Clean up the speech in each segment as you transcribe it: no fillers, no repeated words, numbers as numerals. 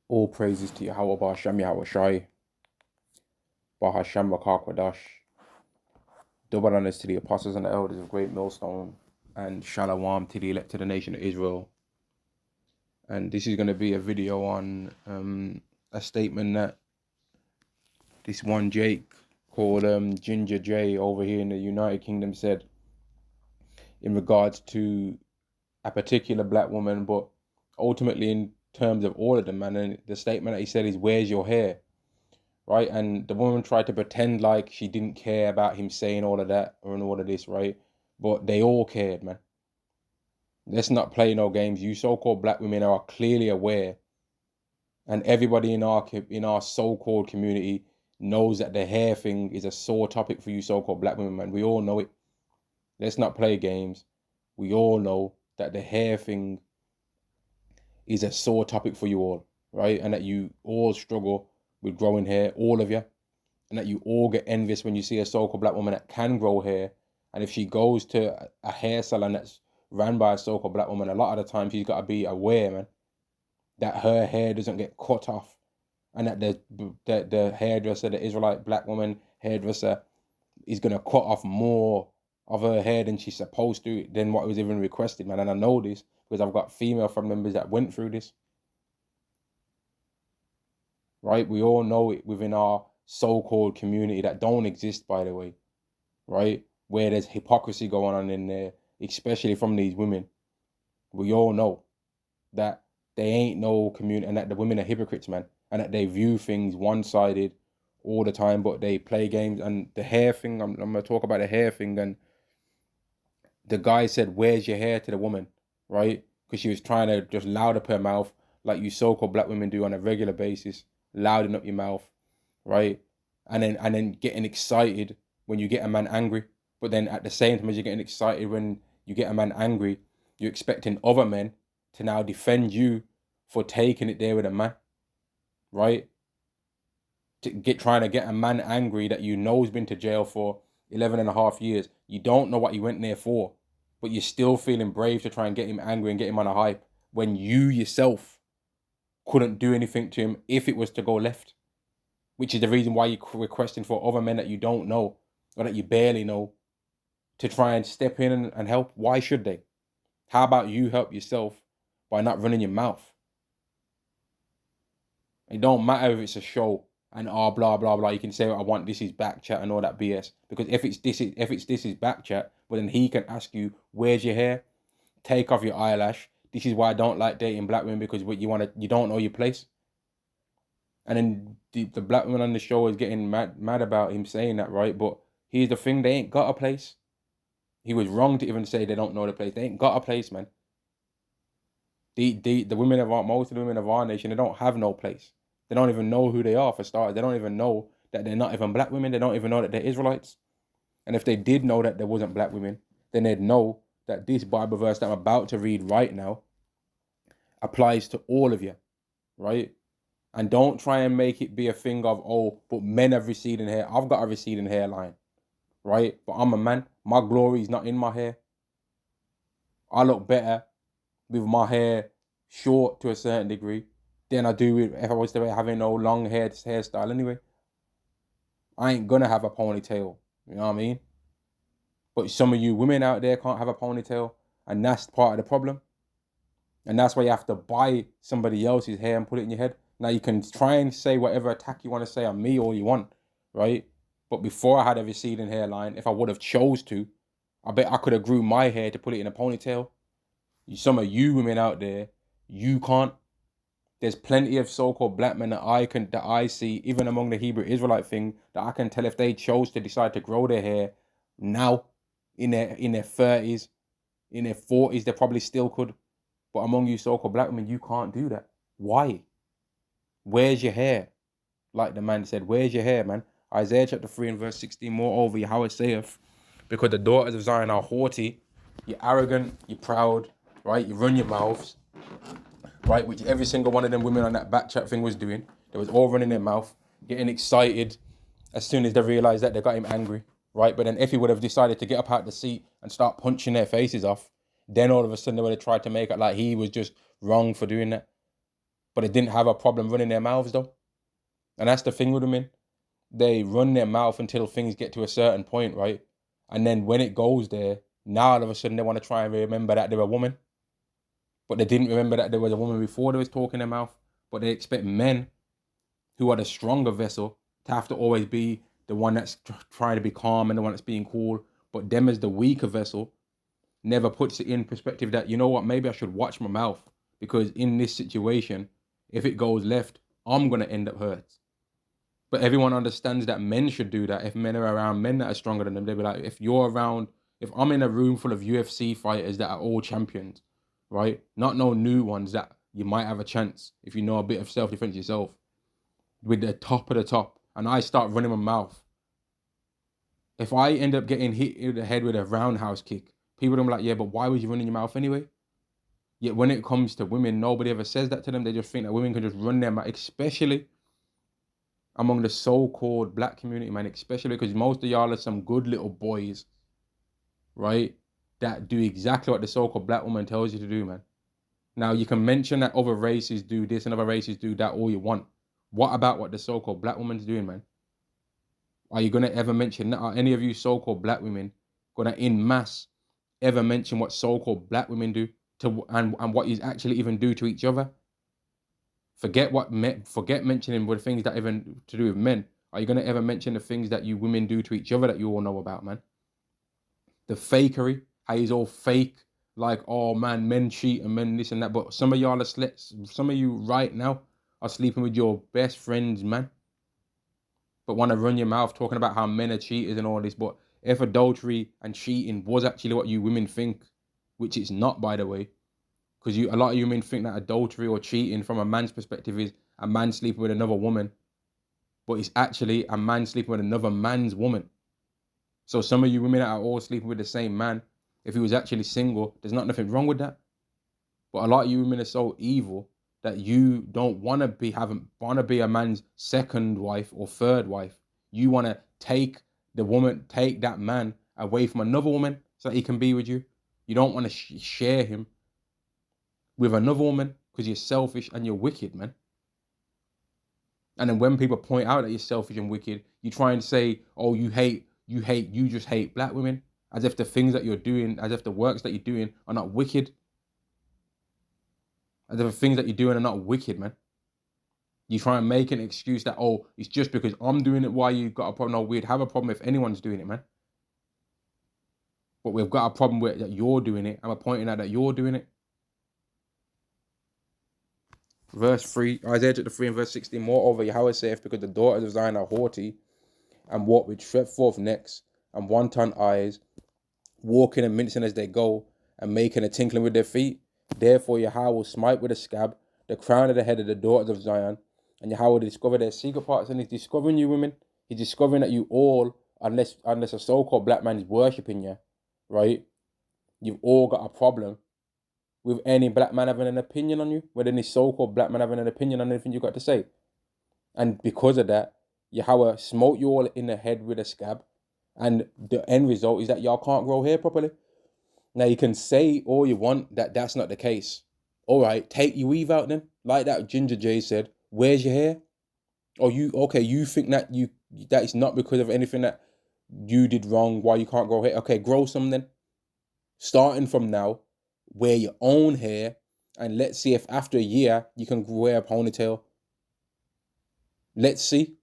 All praises to Yahweh Bahasham Yahweh Shai, Bahasham Rakakwadash. Double honors to the apostles and the elders of Great Millstone, and Shalom to the elected nation of Israel. And this is going to be a video on a statement that this one Jake called Ginger J over here in the United Kingdom said in regards to a particular black woman, but ultimately in terms of all of them, man. And the statement that he said is, "Where's your hair?" Right? And the woman tried to pretend like she didn't care about him saying all of that or all of this, right? But they all cared, man. Let's not play no games. You so-called black women are clearly aware, and everybody in our so-called community knows that the hair thing is a sore topic for you so-called black women, man. We all know it. Let's not play games. We all know that the hair thing is a sore topic for you all, right? And that you all struggle with growing hair, all of you, and that you all get envious when you see a so-called black woman that can grow hair. And if she goes to a hair salon that's ran by a so-called black woman, a lot of the time she's got to be aware, man, that her hair doesn't get cut off, and that the hairdresser, the Israelite black woman hairdresser, is gonna cut off more of her hair than she's supposed to, than what was even requested, man. And I know this because I've got female family members that went through this. Right? We all know it within our so-called community that don't exist, by the way, right? Where there's hypocrisy going on in there, especially from these women. We all know that they ain't no community, and that the women are hypocrites, man, and that they view things one-sided all the time, but they play games. And the hair thing, I'm gonna talk about the hair thing. And the guy said, "Where's your hair?" to the woman, right? Because she was trying to just loud up her mouth like you so-called black women do on a regular basis, louding up your mouth, right? And then getting excited when you get a man angry. But then at the same time as you're getting excited when you get a man angry, you're expecting other men to now defend you for taking it there with a man, right? Trying to get a man angry that you know has been to jail for 11 and a half years. You don't know what he went there for, but you're still feeling brave to try and get him angry and get him on a hype when you yourself couldn't do anything to him if it was to go left, which is the reason why you're requesting for other men that you don't know or that you barely know to try and step in and help. Why should they? How about you help yourself by not running your mouth? It don't matter if it's a show and blah blah blah. You can say, "I want this is back chat" and all that BS. Because if it's this is back chat, well then he can ask you, "Where's your hair? Take off your eyelash." This is why I don't like dating black women, because you don't know your place. And then the black woman on the show is getting mad about him saying that, right? But here's the thing: they ain't got a place. He was wrong to even say they don't know the place. They ain't got a place, man. The women of most of the women of our nation, they don't have no place. They don't even know who they are, for starters. They don't even know that they're not even black women. They don't even know that they're Israelites. And if they did know that there wasn't black women, then they'd know that this Bible verse that I'm about to read right now applies to all of you, right? And don't try and make it be a thing of, "Oh, but men have receding hair." I've got a receding hairline, right? But I'm a man. My glory is not in my hair. I look better with my hair short to a certain degree than I do if I was to be having no long hairstyle anyway. I ain't gonna have a ponytail, you know what I mean? But some of you women out there can't have a ponytail, and that's part of the problem. And that's why you have to buy somebody else's hair and put it in your head. Now you can try and say whatever attack you want to say on me all you want, right? But before I had a receding hairline, if I would have chose to, I bet I could have grew my hair to put it in a ponytail. Some of you women out there, you can't. There's plenty of so-called black men that I see, even among the Hebrew Israelite thing, that I can tell if they chose to decide to grow their hair now, in their 30s, in their 40s, they probably still could. But among you so-called black women, you can't do that. Why? Where's your hair? Like the man said, where's your hair, man? Isaiah chapter 3 and verse 16, moreover, Yahweh saith, because the daughters of Zion are haughty, you're arrogant, you're proud, right? You run your mouths, right? Which every single one of them women on that back chat thing was doing. They was all running their mouth, getting excited as soon as they realized that they got him angry, right? But then if he would have decided to get up out the seat and start punching their faces off, then all of a sudden they would have tried to make it like he was just wrong for doing that. But they didn't have a problem running their mouths though. And that's the thing with women. They run their mouth until things get to a certain point, right? And then when it goes there, now all of a sudden they want to try and remember that they're a woman. But they didn't remember that there was a woman before they was talking their mouth. But they expect men who are the stronger vessel to have to always be the one that's trying to be calm and the one that's being cool. But them as the weaker vessel never puts it in perspective that, you know what, maybe I should watch my mouth, because in this situation, if it goes left, I'm going to end up hurt. But everyone understands that men should do that. If men are around men that are stronger than them, they'll be like, if I'm in a room full of UFC fighters that are all champions, right? Not no new ones that you might have a chance if you know a bit of self-defense yourself, with the top of the top, and I start running my mouth. If I end up getting hit in the head with a roundhouse kick, people don't be like, yeah, but why was you running your mouth anyway? Yet when it comes to women, nobody ever says that to them. They just think that women can just run their mouth, especially among the so-called black community, man, especially because most of y'all are some good little boys, right, that do exactly what the so-called black woman tells you to do, man. Now, you can mention that other races do this and other races do that all you want. What about what the so-called black woman's doing, man? Are you going to ever mention that? Are any of you so-called black women going to, in mass, ever mention what so-called black women do and what you actually even do to each other? Forget mentioning what things that even to do with men. Are you going to ever mention the things that you women do to each other that you all know about, man? The fakery, how he's all fake, like, oh man, men cheat and men this and that. But some of y'all some of you right now are sleeping with your best friends, man. But want to run your mouth talking about how men are cheaters and all this. But if adultery and cheating was actually what you women think, which it's not, by the way, because a lot of you men think that adultery or cheating from a man's perspective is a man sleeping with another woman, but it's actually a man sleeping with another man's woman. So some of you women that are all sleeping with the same man, if he was actually single, there's nothing wrong with that. But a lot of you women are so evil that you don't want to be a man's second wife or third wife. You want to take that man away from another woman so that he can be with you. You don't want to share him with another woman because you're selfish and you're wicked, man. And then when people point out that you're selfish and wicked, you try and say, oh, you just hate black women, as if the things that you're doing, as if the works that you're doing are not wicked. As if the things that you're doing are not wicked, man. You try and make an excuse that, oh, it's just because I'm doing it why you got a problem. No, we'd have a problem if anyone's doing it, man. But we've got a problem with that you're doing it, and we're pointing out that you're doing it. Verse 3, Isaiah chapter 3 and verse 16, moreover, Yahweh saith, because the daughters of Zion are haughty, and walk with stretched forth necks, and wanton eyes, walking and mincing as they go, and making a tinkling with their feet. Therefore Yahweh will smite with a scab the crown of the head of the daughters of Zion, and Yahweh will discover their secret parts. And he's discovering you women. He's discovering that you all, unless a so-called black man is worshipping you, right? You've all got a problem with any black man having an opinion on you, with any so-called black man having an opinion on anything you got to say. And because of that, Yahweh smote you all in the head with a scab, and the end result is that y'all can't grow hair properly. Now, you can say all you want that that's not the case. All right, take your weave out then. Like that Ginger J said, where's your hair? Or you think that that it's not because of anything that you did wrong why you can't grow hair. Okay, grow some then. Starting from now, wear your own hair, and let's see if after a year you can wear a ponytail. Let's see.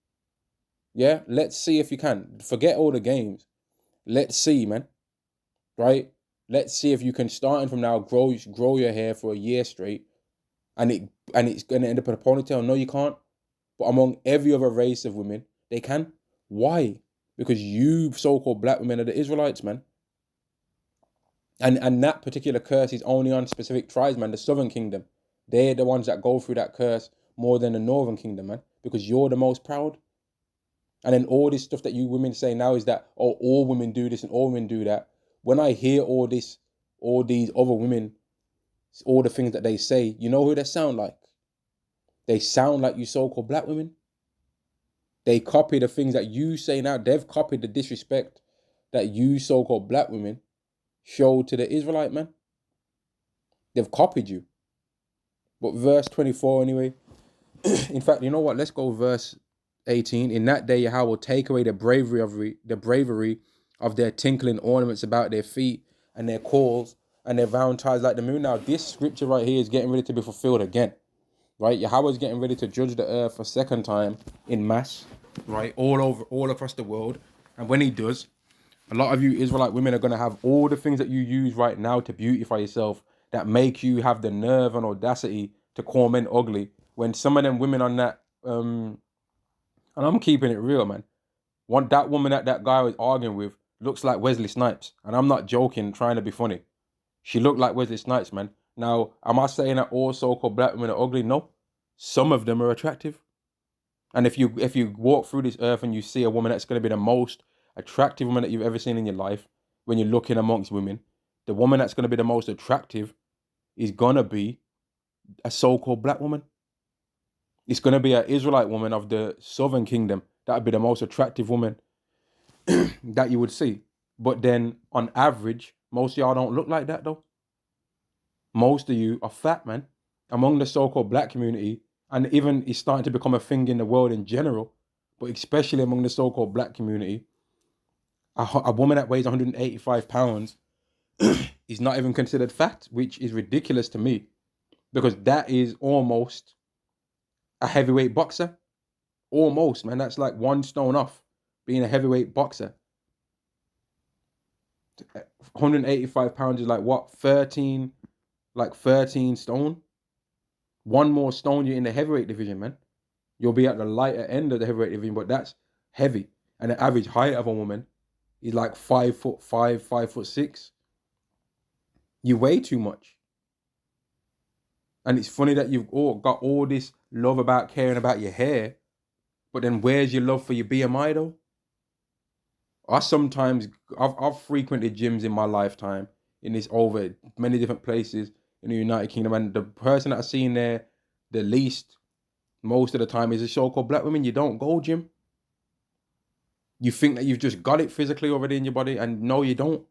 Yeah, let's see if you can. Forget all the games. Let's see, man. Right? Let's see if you can, starting from now, grow your hair for a year straight, and it's gonna end up in a ponytail. No, you can't. But among every other race of women, they can. Why? Because you so-called black women are the Israelites, man. And that particular curse is only on specific tribes, man. The Southern Kingdom, they're the ones that go through that curse more than the Northern Kingdom, man. Because you're the most proud. And then all this stuff that you women say now is that, oh, all women do this and all women do that. When I hear all these other women, all the things that they say, you know who they sound like? They sound like you so-called black women. They copy the things that you say now. They've copied the disrespect that you so-called black women show to the Israelite man. They've copied you. But verse 24 anyway, In fact, you know what? Let's go verse 18. In that day, Yahweh will take away the bravery of their tinkling ornaments about their feet and their calls and their round ties like the moon. Now, this scripture right here is getting ready to be fulfilled again, right? Yahweh is getting ready to judge the earth a second time in mass, right? All across the world. And when he does, a lot of you Israelite women are going to have all the things that you use right now to beautify yourself that make you have the nerve and audacity to call men ugly. When some of them women on that, and I'm keeping it real, man. That woman that guy was arguing with looks like Wesley Snipes. And I'm not joking, trying to be funny. She looked like Wesley Snipes, man. Now, am I saying that all so-called black women are ugly? No. Some of them are attractive. And if you walk through this earth and you see a woman that's going to be the most attractive woman that you've ever seen in your life, when you're looking amongst women, the woman that's going to be the most attractive is going to be a so-called black woman. It's going to be an Israelite woman of the southern kingdom. That would be the most attractive woman that you would see. But then, on average, most of y'all don't look like that, though. Most of you are fat, man. Among the so-called black community, and even it's starting to become a thing in the world in general, but especially among the so-called black community, a woman that weighs 185 pounds is not even considered fat, which is ridiculous to me, because that is almost a heavyweight boxer. Almost, man. That's like 1 stone off being a heavyweight boxer. 185 pounds is like what? 13 stone. 1 more stone, you're in the heavyweight division, man. You'll be at the lighter end of the heavyweight division, but that's heavy. And the average height of a woman is like 5'5", 5'6". You weigh too much. And it's funny that you've got all this love about caring about your hair, but then where's your love for your BMI though? I've frequented gyms in my lifetime in this over many different places in the United Kingdom, and the person that I've seen there the least most of the time is a so-called black women. You don't go gym. You think that you've just got it physically already in your body, and no, you don't.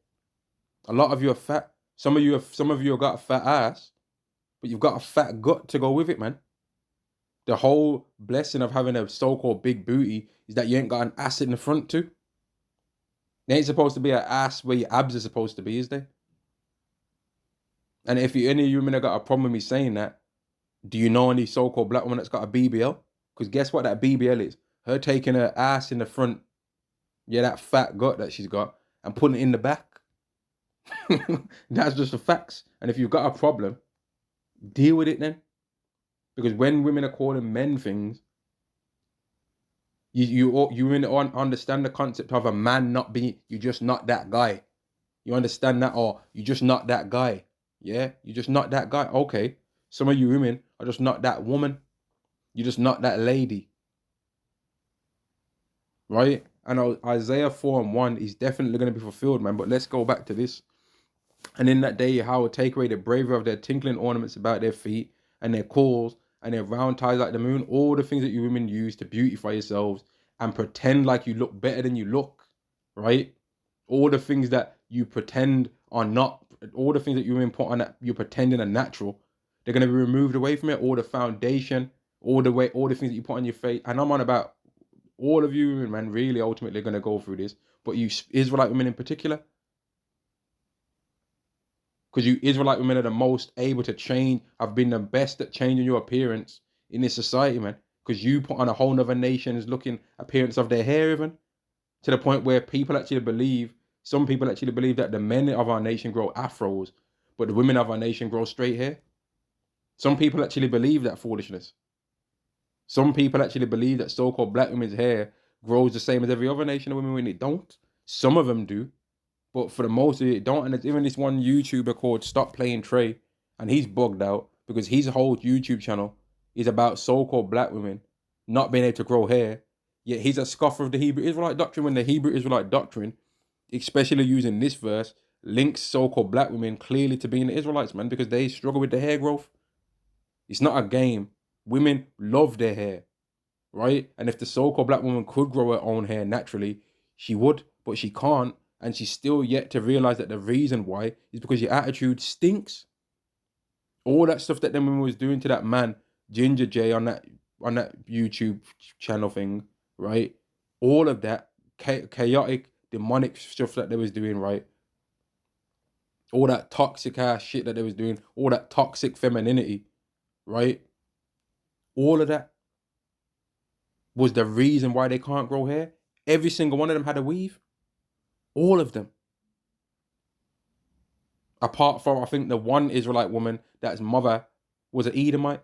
A lot of you are fat. Some of you have got a fat ass, but you've got a fat gut to go with it, man. The whole blessing of having a so-called big booty is that you ain't got an ass in the front too. There ain't supposed to be an ass where your abs are supposed to be, is there? And if any of you women have got a problem with me saying that, do you know any so-called black woman that's got a BBL? Because guess what that BBL is? Her taking her ass in the front, yeah, that fat gut that she's got, and putting it in the back. That's just the facts. And if you've got a problem, deal with it then. Because when women are calling men things, you women understand the concept of a man not being, you're just not that guy. You understand that? Or you're just not that guy. Yeah, you're just not that guy. Okay, some of you women are just not that woman. You're just not that lady. Right? And Isaiah 4:1 is definitely going to be fulfilled, man. But let's go back to this. And in that day, Yahweh will take away the bravery of their tinkling ornaments about their feet and their calls and their round ties like the moon, all the things that you women use to beautify yourselves and pretend like you look better than you look, right? All the things that you pretend are not, all the things that you women put on that you're pretending are natural, they're going to be removed away from it. All the foundation, all the things that you put on your face. And I'm on about all of you women, man, really ultimately going to go through this. But you Israelite women in particular, because you Israelite women are the most able to change, have been the best at changing your appearance in this society, man. Because you put on a whole nother nation's looking appearance of their hair, even to the point where some people actually believe that the men of our nation grow afros, but the women of our nation grow straight hair. Some people actually believe that foolishness. Some people actually believe that so-called black women's hair grows the same as every other nation of women when it don't. Some of them do. But for the most of it, don't. And there's even this one YouTuber called Stop Playing Trey, and he's bugged out because his whole YouTube channel is about so-called black women not being able to grow hair. Yet he's a scoffer of the Hebrew Israelite doctrine, when the Hebrew Israelite doctrine, especially using this verse, links so-called black women clearly to being the Israelites, man, because they struggle with the hair growth. It's not a game. Women love their hair, right? And if the so-called black woman could grow her own hair naturally, she would, but she can't. And she's still yet to realize that the reason why is because your attitude stinks. All that stuff that them women was doing to that man, Ginger J, on that YouTube channel thing, right? All of that chaotic, demonic stuff that they was doing, right? All that toxic ass shit that they was doing, all that toxic femininity, right? All of that was the reason why they can't grow hair. Every single one of them had a weave. All of them. Apart from, I think, the one Israelite woman that's mother was an Edomite.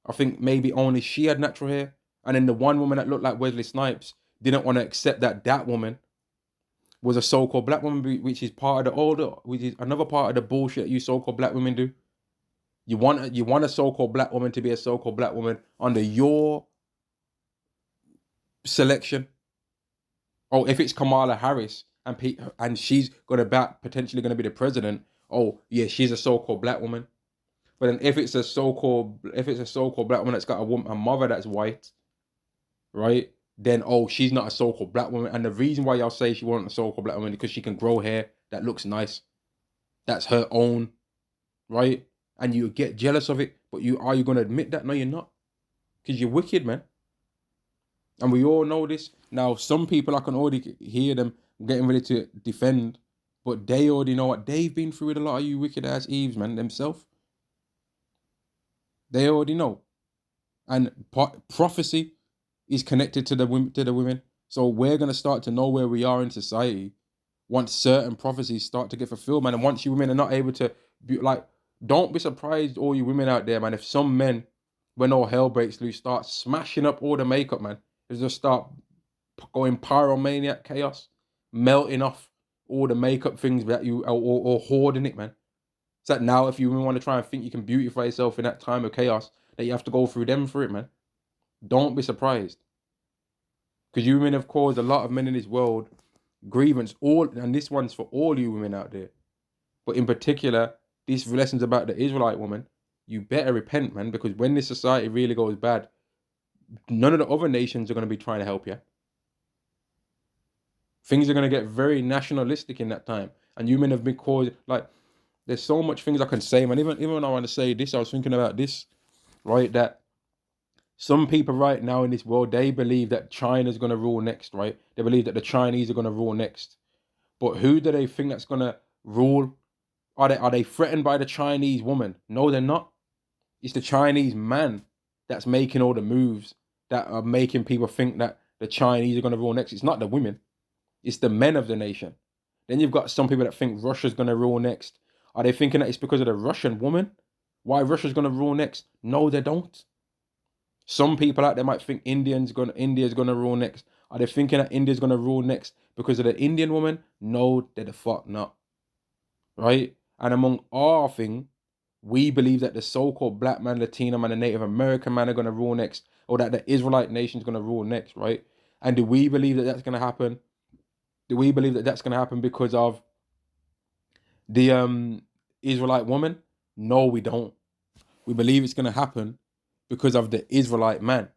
I think maybe only she had natural hair. And then the one woman that looked like Wesley Snipes didn't want to accept that that woman was a so-called black woman, which is part of the older, which is another part of the bullshit you so-called black women do. You want a so-called black woman to be a so-called black woman under your selection. Oh, if it's Kamala Harris and she's potentially gonna be the president, oh yeah, she's a so-called black woman. But then if it's a so-called black woman that's got a mother that's white, right? Then oh, she's not a so-called black woman. And the reason why y'all say she wasn't a so-called black woman is because she can grow hair that looks nice. That's her own, right? And you get jealous of it, but are you gonna admit that? No, you're not. Because you're wicked, man. And we all know this. Now, some people, I can already hear them getting ready to defend, but they already know what they've been through with a lot of you wicked ass Eves, man, themselves. They already know. And prophecy is connected to the women. So we're going to start to know where we are in society once certain prophecies start to get fulfilled, man. And once you women are not able to be like, don't be surprised, all you women out there, man, if some men, when all hell breaks loose, start smashing up all the makeup, man. They just start going pyromaniac chaos, melting off all the makeup things that you or hoarding it, man. It's like now, if you want to try and think you can beautify yourself in that time of chaos, that you have to go through them for it, man. Don't be surprised, because you women have caused a lot of men in this world grievance. And this one's for all you women out there, but in particular, these lessons about the Israelite woman. You better repent, man, because when this society really goes bad, none of the other nations are going to be trying to help you. Things are going to get very nationalistic in that time. And you men have been caused, like, there's so much things I can say, man. Even when I want to say this, I was thinking about this, right? That some people right now in this world, they believe that China's going to rule next, right? They believe that the Chinese are going to rule next. But who do they think that's going to rule? Are they threatened by the Chinese woman? No, they're not. It's the Chinese man that's making all the moves that are making people think that the Chinese are going to rule next. It's not the women. It's the men of the nation. Then you've got some people that think Russia's going to rule next. Are they thinking that it's because of the Russian woman? Why Russia's going to rule next? No, they don't. Some people out there might think India's going to rule next. Are they thinking that India's going to rule next because of the Indian woman? No, they're the fuck not. Right? And among our thing, we believe that the so-called black man, Latino man, and Native American man are going to rule next, or that the Israelite nation is going to rule next, right? And do we believe that that's going to happen? Do we believe that that's going to happen because of the Israelite woman? No, we don't. We believe it's going to happen because of the Israelite man.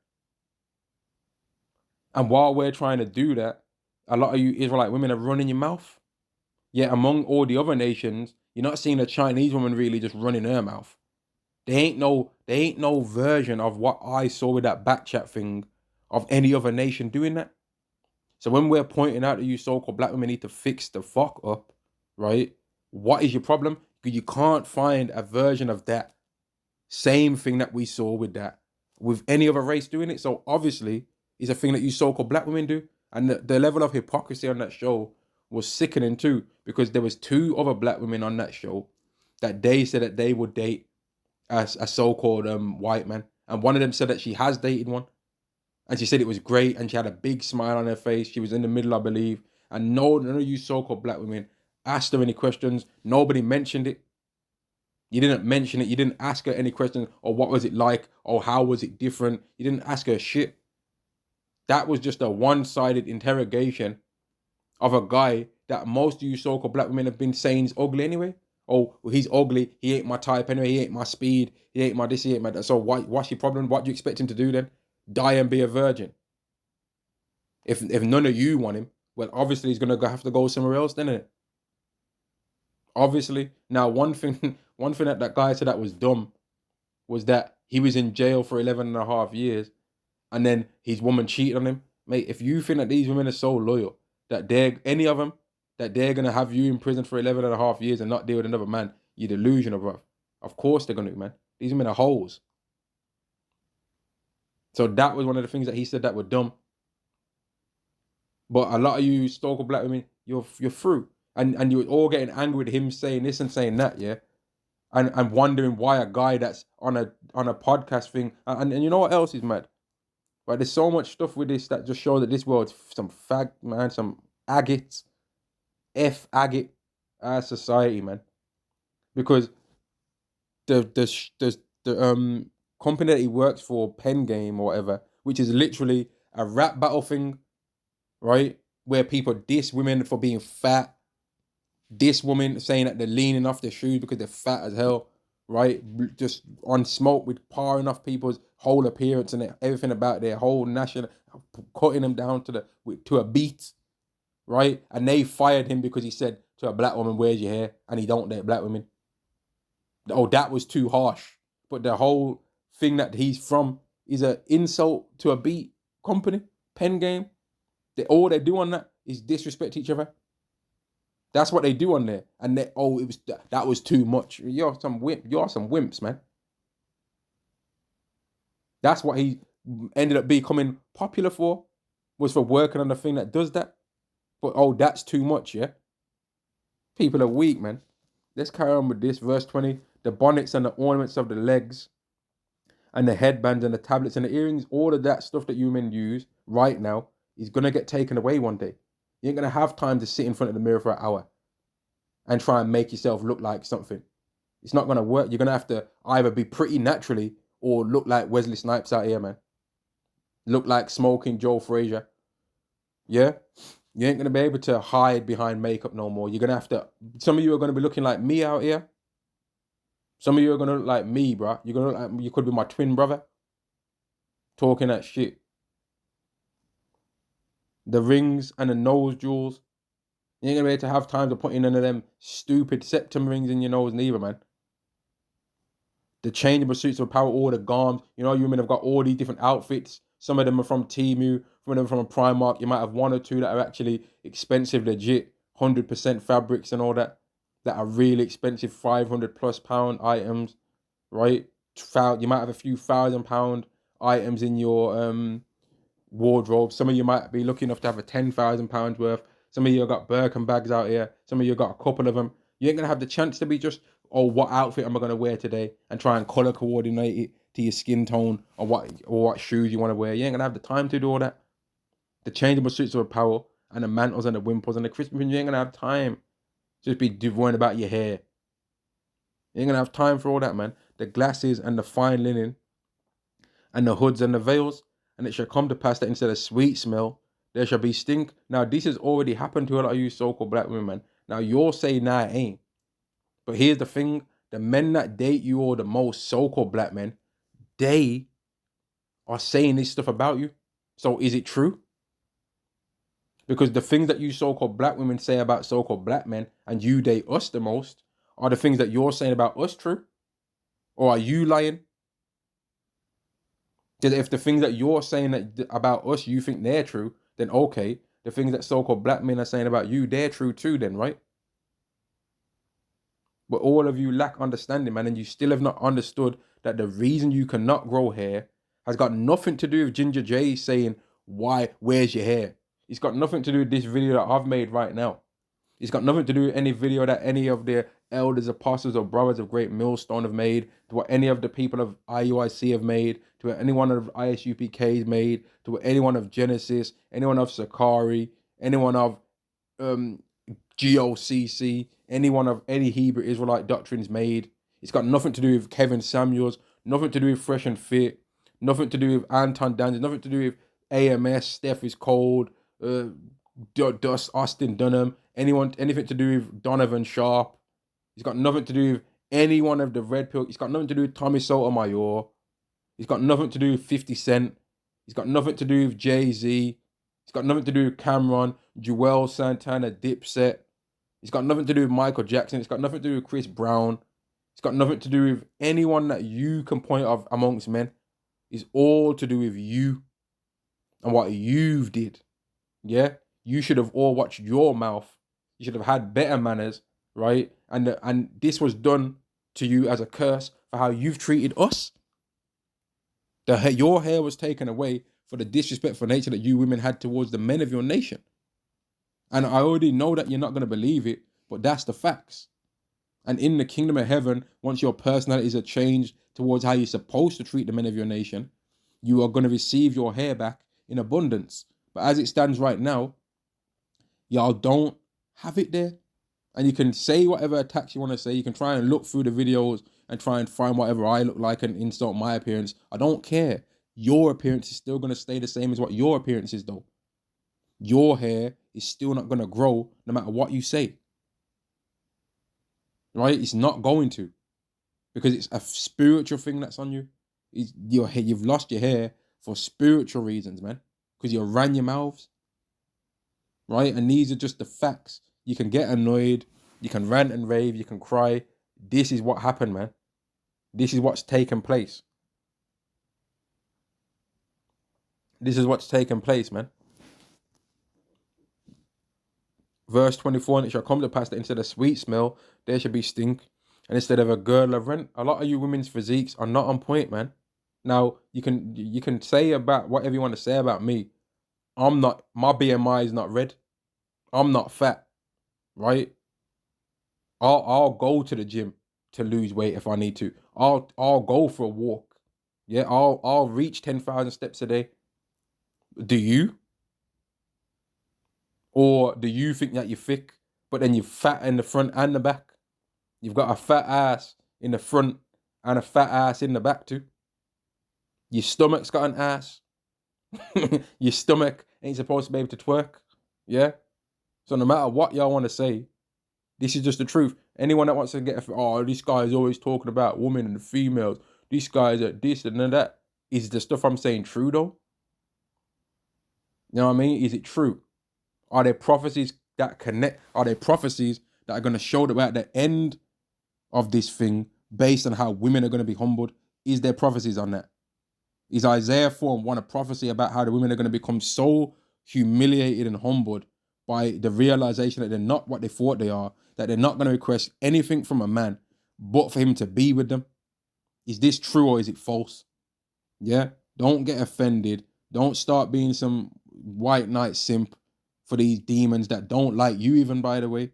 And while we're trying to do that, a lot of you Israelite women are running your mouth. Yet among all the other nations, you're not seeing a Chinese woman really just running her mouth. There ain't no version of what I saw with that backchat thing of any other nation doing that. So when we're pointing out that you so-called black women need to fix the fuck up, right? What is your problem? Because you can't find a version of that same thing that we saw with any other race doing it. So obviously, it's a thing that you so-called black women do. And the level of hypocrisy on that show was sickening too, because there was 2 other black women on that show that they said that they would date as a so-called white man. And one of them said that she has dated one. And she said it was great, and she had a big smile on her face. She was in the middle, I believe. And none of you so-called black women asked her any questions. Nobody mentioned it. You didn't mention it. You didn't ask her any questions, or what was it like, or how was it different. You didn't ask her shit. That was just a one-sided interrogation of a guy that most of you so-called black women have been saying is ugly anyway. Oh, well, he's ugly. He ain't my type anyway. He ain't my speed. He ain't my this. He ain't my that. So what's your problem? What do you expect him to do then? Die and be a virgin? If none of you want him, well, obviously he's gonna have to go somewhere else, then, isn't it? Obviously. Now, one thing that guy said that was dumb was that he was in jail for 11 and a half years, and then his woman cheated on him. Mate, if you think that these women are so loyal, that any of them, that they're going to have you in prison for 11 and a half years and not deal with another man, you're delusional, bro. Of course they're going to, man. These women are hoes. So that was one of the things that he said that were dumb. But a lot of you stalker black women, you're through. And you were all getting angry with him saying this and saying that, yeah? And wondering why a guy that's on a podcast thing, and you know what else is mad? Right, there's so much stuff with this that just shows that this world's some fag, man, some agates, agate society, man. Because the company that he works for, Pen Game or whatever, which is literally a rap battle thing, right? Where people diss women for being fat, diss women saying that they're leaning off their shoes because they're fat as hell, right? Just on smoke with parring off people's whole appearance and everything about their whole national, cutting them down to a beat, right? And they fired him because he said to a black woman, "Where's your hair?" And he don't date black women. Oh, that was too harsh. But the whole thing that he's from is an insult to a beat company, Pen Game. All they do on that is disrespect each other. That's what they do on there. And it was that was too much. You're some wimps, man. That's what he ended up becoming popular for, was for working on the thing that does that. But that's too much, yeah? People are weak, man. Let's carry on with this. Verse 20. The bonnets and the ornaments of the legs and the headbands and the tablets and the earrings, all of that stuff that you men use right now is going to get taken away one day. You ain't going to have time to sit in front of the mirror for an hour and try and make yourself look like something. It's not going to work. You're going to have to either be pretty naturally or look like Wesley Snipes out here, man. Look like smoking Joe Frazier. Yeah? You ain't going to be able to hide behind makeup no more. You're going to have to... Some of you are going to be looking like me out here. Some of you are going to look like me, bro. You're going to look like... You could be my twin brother. Talking that shit. The rings and the nose jewels. You ain't going to be able to have time to put in none of them stupid septum rings in your nose neither, man. The changeable suits of power, all the garms. You know, you men have got all these different outfits. Some of them are from Temu, some of them are from Primark. You might have one or two that are actually expensive, legit, 100% fabrics and all that are really expensive, £500+ items, right? You might have a few £1,000 items in your wardrobe. Some of you might be lucky enough to have a £10,000 worth. Some of you have got Birkin bags out here. Some of you have got a couple of them. You ain't going to have the chance to be just, what outfit am I going to wear today? And try and colour coordinate it to your skin tone or what shoes you want to wear. You ain't going to have the time to do all that. The changeable suits of apparel and the mantles and the wimples and the Christmas pins, you ain't going to have time. Just be worrying about your hair. You ain't going to have time for all that, man. The glasses and the fine linen and the hoods and the veils. And it shall come to pass that instead of sweet smell, there shall be stink. Now, this has already happened to a lot of you so-called black women, man. Now, you're saying, nah, it ain't. But here's the thing. The men that date you, or the most so-called black men, they are saying this stuff about you. So is it true? Because the things that you so-called black women say about so-called black men, and you date us the most, are the things that you're saying about us true? Or are you lying? Because if the things that you're saying about us, you think they're true, then okay, the things that so-called black men are saying about you, they're true too then, right? But all of you lack understanding, man, and you still have not understood that the reason you cannot grow hair has got nothing to do with Ginger J saying, where's your hair? It's got nothing to do with this video that I've made right now. It's got nothing to do with any video that any of the elders, apostles, or brothers of Great Millstone have made, to what any of the people of IUIC have made, to what anyone of ISUPK has made, to what anyone of Genesis, anyone of Sakari, anyone of GOCC, anyone of any Hebrew Israelite doctrines made. It's got nothing to do with Kevin Samuels, nothing to do with Fresh and Fit, nothing to do with Anton Danzig, nothing to do with AMS, Steph is Cold, Dust, Austin Dunham, anything to do with Donovan Sharp. It's got nothing to do with any one of the Red Pill. It's got nothing to do with Tommy Sotomayor. It's got nothing to do with 50 Cent. It's got nothing to do with Jay-Z. It's got nothing to do with Cameron, Joel Santana, Dipset. It's got nothing to do with Michael Jackson. It's got nothing to do with Chris Brown. It's got nothing to do with anyone that you can point of amongst men. It's all to do with you. and what you've did. Yeah, you should have all watched your mouth. You should have had better manners, right? And this was done to you as a curse for how you've treated us. Your hair was taken away for the disrespectful nature that you women had towards the men of your nation. And I already know that you're not going to believe it, but that's the facts. And in the kingdom of heaven, once your personalities are changed towards how you're supposed to treat the men of your nation, you are going to receive your hair back in abundance. But as it stands right now, y'all don't have it there. And you can say whatever attacks you want to say. You can try and look through the videos and try and find whatever I look like and insult my appearance. I don't care. Your appearance is still going to stay the same as what your appearance is, though. Your hair is still not going to grow no matter what you say. Right? It's not going to. Because it's a spiritual thing that's on you. You've lost your hair for spiritual reasons, man. Because you ran your mouths. Right? And these are just the facts. You can get annoyed. You can rant and rave. You can cry. This is what happened, man. This is what's taken place. This is what's taken place, man. Verse 24, and it shall come to pass that instead of sweet smell, there shall be stink. And instead of a girdle of rent, a lot of you women's physiques are not on point, man. Now, you can say about whatever you want to say about me. I'm not, my BMI is not red. I'm not fat, right? I'll go to the gym to lose weight if I need to. I'll go for a walk. Yeah, I'll reach 10,000 steps a day. Do you? Or do you think that you're thick, but then you're fat in the front and the back? You've got a fat ass in the front and a fat ass in the back too. Your stomach's got an ass. Your stomach ain't supposed to be able to twerk. Yeah? So no matter what y'all want to say, this is just the truth. Anyone that wants to get, this guy is always talking about women and females. These guys are this and that. Is the stuff I'm saying true though? You know what I mean? Is it true? Are there prophecies that connect? Are there prophecies that are going to show that we're at the end of this thing based on how women are going to be humbled? Is there prophecies on that? Is Isaiah 4:1 a prophecy about how the women are going to become so humiliated and humbled by the realization that they're not what they thought they are, that they're not going to request anything from a man but for him to be with them? Is this true or is it false? Yeah? Don't get offended. Don't start being some white knight simp for these demons that don't like you even, by the way.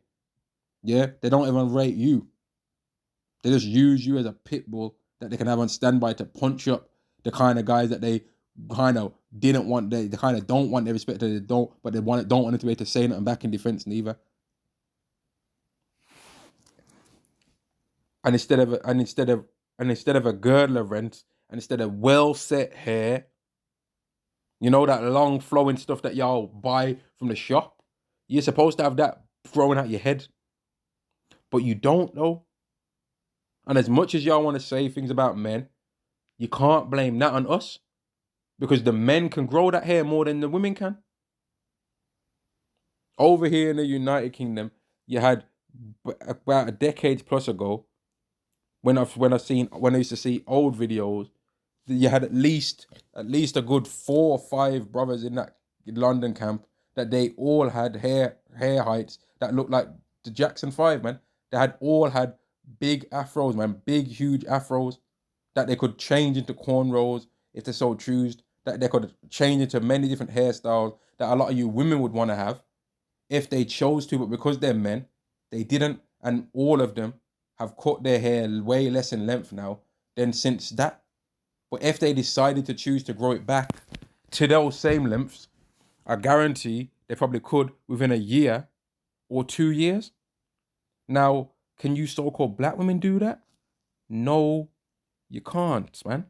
Yeah? They don't even rate you. They just use you as a pit bull that they can have on standby to punch up the kind of guys that they kind of didn't want, they kind of don't want their respect, they don't, but don't want them to be able to say nothing back in defense neither. And instead of a girdle of rent, and instead of well set hair, you know, that long flowing stuff that y'all buy from the shop, you're supposed to have that growing out your head. But you don't though. And as much as y'all want to say things about men, you can't blame that on us, because the men can grow that hair more than the women can. Over here in the United Kingdom, you had about a decade plus ago, when I used to see old videos, you had at least a good 4 or 5 brothers in that London camp that they all had hair heights that looked like the Jackson 5, man. They all had big afros, man, big huge afros that they could change into cornrows if they so choose, that they could change into many different hairstyles that a lot of you women would want to have if they chose to, but because they're men, they didn't, and all of them have cut their hair way less in length now than since that. But if they decided to choose to grow it back to those same lengths, I guarantee they probably could within a year or 2 years. Now, can you so-called black women do that? No, you can't, man.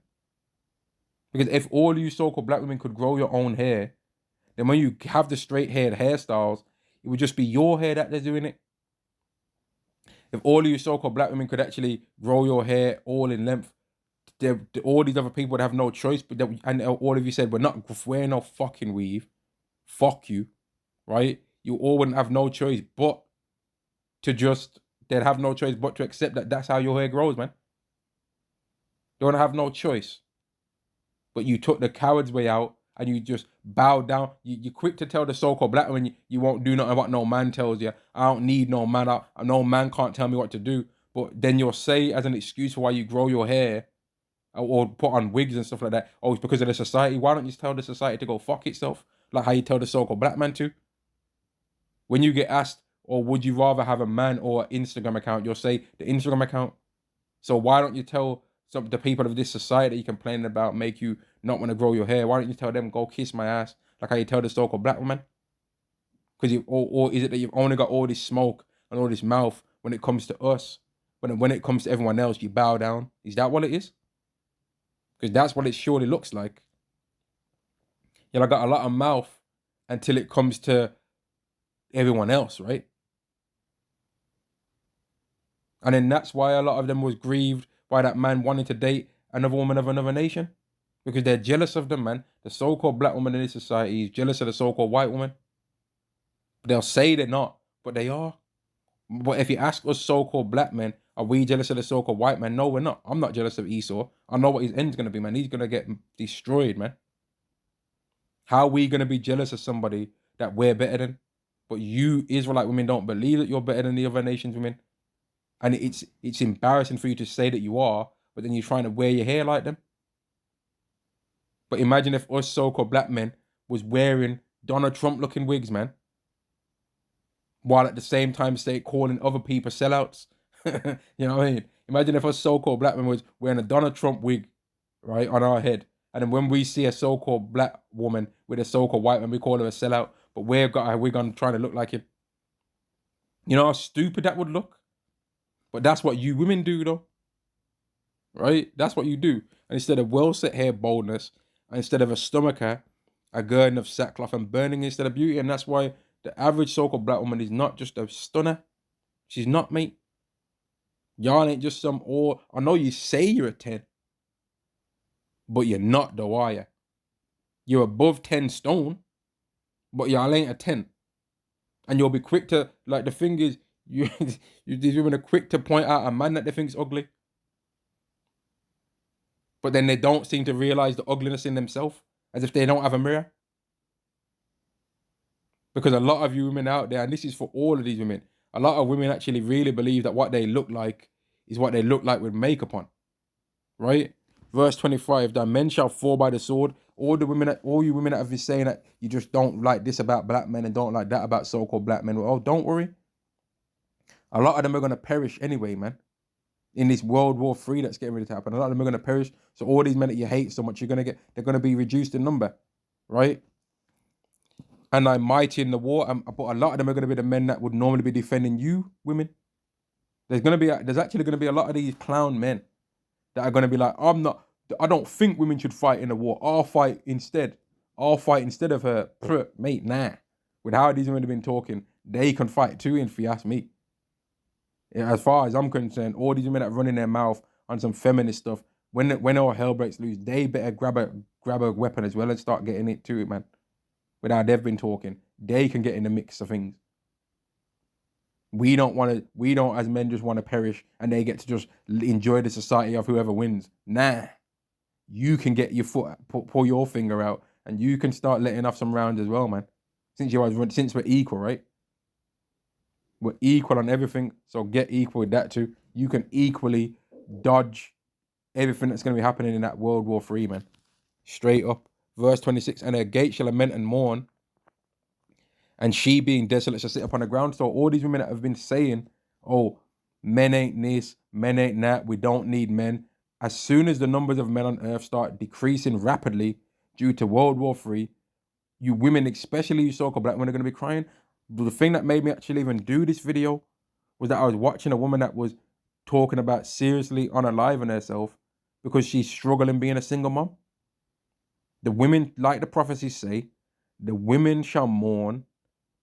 Because if all you so-called black women could grow your own hair, then when you have the straight-haired hairstyles, it would just be your hair that they're doing it. If all of you so-called black women could actually grow your hair all in length, all these other people would have no choice. And all of you said, we're not wearing no fucking weave. Fuck you, right? You all wouldn't have no choice but to just, they'd have no choice but to accept that that's how your hair grows, man. They don't have no choice. But you took the coward's way out and you just bow down. You're quick to tell the so-called black woman you won't do nothing what no man tells you. I don't need no man. No man can't tell me what to do. But then you'll say as an excuse for why you grow your hair or put on wigs and stuff like that, oh, it's because of the society. Why don't you tell the society to go fuck itself? Like how you tell the so-called black man to? When you get asked, or would you rather have a man or an Instagram account, you'll say the Instagram account. So why don't you tell the people of this society you complaining about make you not want to grow your hair? Why don't you tell them go kiss my ass like how you tell the so-called black woman? Because or is it that you've only got all this smoke and all this mouth when it comes to us? When it comes to everyone else, you bow down. Is that what it is? Because that's what it surely looks like. You know, I got a lot of mouth until it comes to everyone else, right? And then that's why a lot of them was grieved by that man wanting to date another woman of another nation. Because they're jealous of them, man. The so-called black woman in this society is jealous of the so-called white woman. They'll say they're not, but they are. But if you ask us so-called black men, are we jealous of the so-called white man? No, we're not. I'm not jealous of Esau. I know what his end's going to be, man. He's going to get destroyed, man. How are we going to be jealous of somebody that we're better than? But you Israelite women don't believe that you're better than the other nations women. And it's embarrassing for you to say that you are, but then you're trying to wear your hair like them. But imagine if us so-called black men was wearing Donald Trump looking wigs, man. While at the same time calling other people sellouts. You know what I mean? Imagine if a so-called black man was wearing a Donald Trump wig, right, on our head. And then when we see a so-called black woman with a so-called white man, we call her a sellout. But we've got our wig on trying to look like him. You know how stupid that would look? But that's what you women do, though. Right? That's what you do. And instead of well-set hair boldness, and instead of a stomacher, a girding of sackcloth and burning instead of beauty. And that's why the average so-called black woman is not just a stunner. She's not, mate. Y'all ain't just some, or I know you say you're a 10, but you're not though, are you? You're above 10 stone, but y'all ain't a 10. And you'll be quick to, like, the thing is, these women are quick to point out a man that they think's ugly. But then they don't seem to realize the ugliness in themselves, as if they don't have a mirror. Because a lot of you women out there, and this is for all of these women, a lot of women actually really believe that what they look like is what they look like with makeup on. Right? Verse 25, that men shall fall by the sword. All you women that have been saying that you just don't like this about black men and don't like that about so-called black men. Oh, don't worry. A lot of them are going to perish anyway, man. In this World War III that's getting ready to happen. A lot of them are going to perish. So all these men that you hate so much, they're going to be reduced in number. Right? And I'm mighty in the war. But a lot of them are going to be the men that would normally be defending you, women. There's actually going to be a lot of these clown men that are going to be like, I don't think women should fight in a war. I'll fight instead. I'll fight instead of her. Mate, nah. With how these women have been talking, they can fight too, if you ask me. As far as I'm concerned, all these women that run in their mouth on some feminist stuff, when all hell breaks loose, they better grab a weapon as well and start getting it to it, man. With how they've been talking, they can get in the mix of things. We don't as men just want to perish and they get to just enjoy the society of whoever wins. Nah. You can get your foot, pull your finger out, and you can start letting off some rounds as well, man. Since we're equal, right? We're equal on everything, so get equal with that too. You can equally dodge everything that's going to be happening in that World War III, man. Straight up. Verse 26, and her gate shall lament and mourn, and she being desolate shall sit upon the ground. So all these women that have been saying, oh, men ain't this, men ain't that, we don't need men. As soon as the numbers of men on earth start decreasing rapidly due to World War III, you women, especially you so-called black women, are going to be crying. But the thing that made me actually even do this video was that I was watching a woman that was talking about seriously unaliving herself because she's struggling being a single mom. The women, like the prophecies say, the women shall mourn,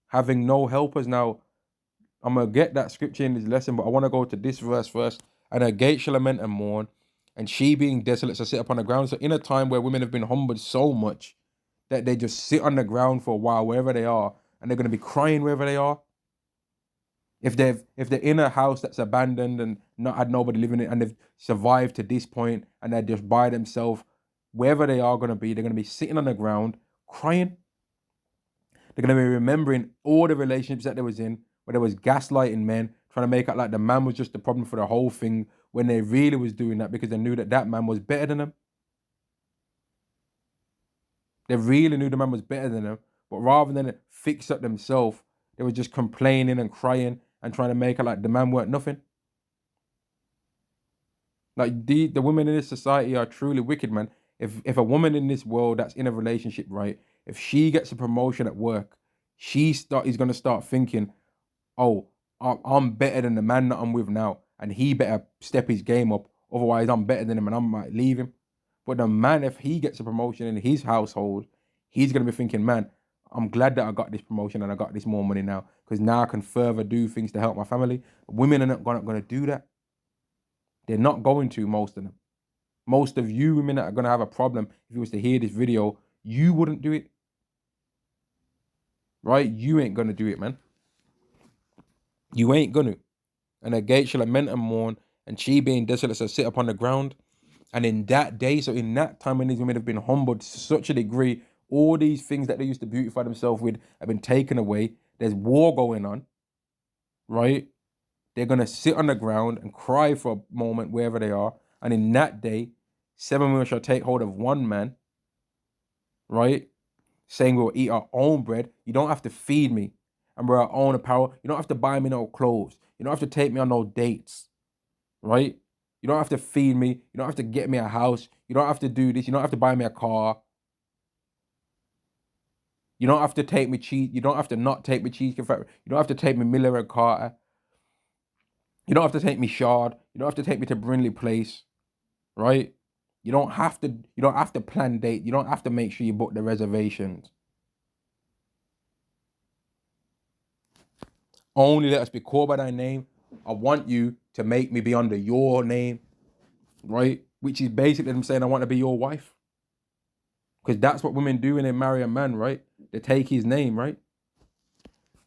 having no helpers. Now, I'm going to get that scripture in this lesson, but I want to go to this verse first. And her gate shall lament and mourn, and she being desolate shall sit upon the ground. So in a time where women have been humbled so much that they just sit on the ground for a while, wherever they are, and they're going to be crying wherever they are. If they're in a house that's abandoned and not had nobody living in it, and they've survived to this point, and they're just by themselves, wherever they are going to be, they're going to be sitting on the ground crying. They're going to be remembering all the relationships that they was in, where there was gaslighting men, trying to make out like the man was just the problem for the whole thing, when they really was doing that because they knew that that man was better than them. They really knew the man was better than them, but rather than fix up themselves, they were just complaining and crying and trying to make it like the man weren't nothing. Like the women in this society are truly wicked, man. If a woman in this world that's in a relationship, right, if she gets a promotion at work, is gonna start thinking, oh, I'm better than the man that I'm with now, and he better step his game up. Otherwise, I'm better than him, and I might leave him. But the man, if he gets a promotion in his household, he's gonna be thinking, man, I'm glad that I got this promotion and I got this more money now, because now I can further do things to help my family. Women are not gonna do that. They're not going to, most of them. Most of you women that are gonna have a problem, if you was to hear this video, you wouldn't do it. Right? You ain't gonna do it, man. You ain't gonna. And a gate shall lament and mourn, and she being desolate shall sit upon the ground. And in that day, so in that time when these women have been humbled to such a degree, all these things that they used to beautify themselves with have been taken away. There's war going on, right? They're going to sit on the ground and cry for a moment wherever they are. And in that day, 7 women shall take hold of one man, right? Saying we'll eat our own bread. You don't have to feed me and wear our own apparel. You don't have to buy me no clothes. You don't have to take me on no dates, right? You don't have to feed me. You don't have to get me a house. You don't have to do this. You don't have to buy me a car. You don't have to take me cheese. You don't have to not take me Cheesecake Factory. You don't have to take me Miller and Carter. You don't have to take me Shard. You don't have to take me to Brindley Place, right? You don't have to plan date. You don't have to make sure you book the reservations. Only let us be called by thy name. I want you to make me be under your name, right? Which is basically them saying, I want to be your wife. Because that's what women do when they marry a man, right? They take his name, right?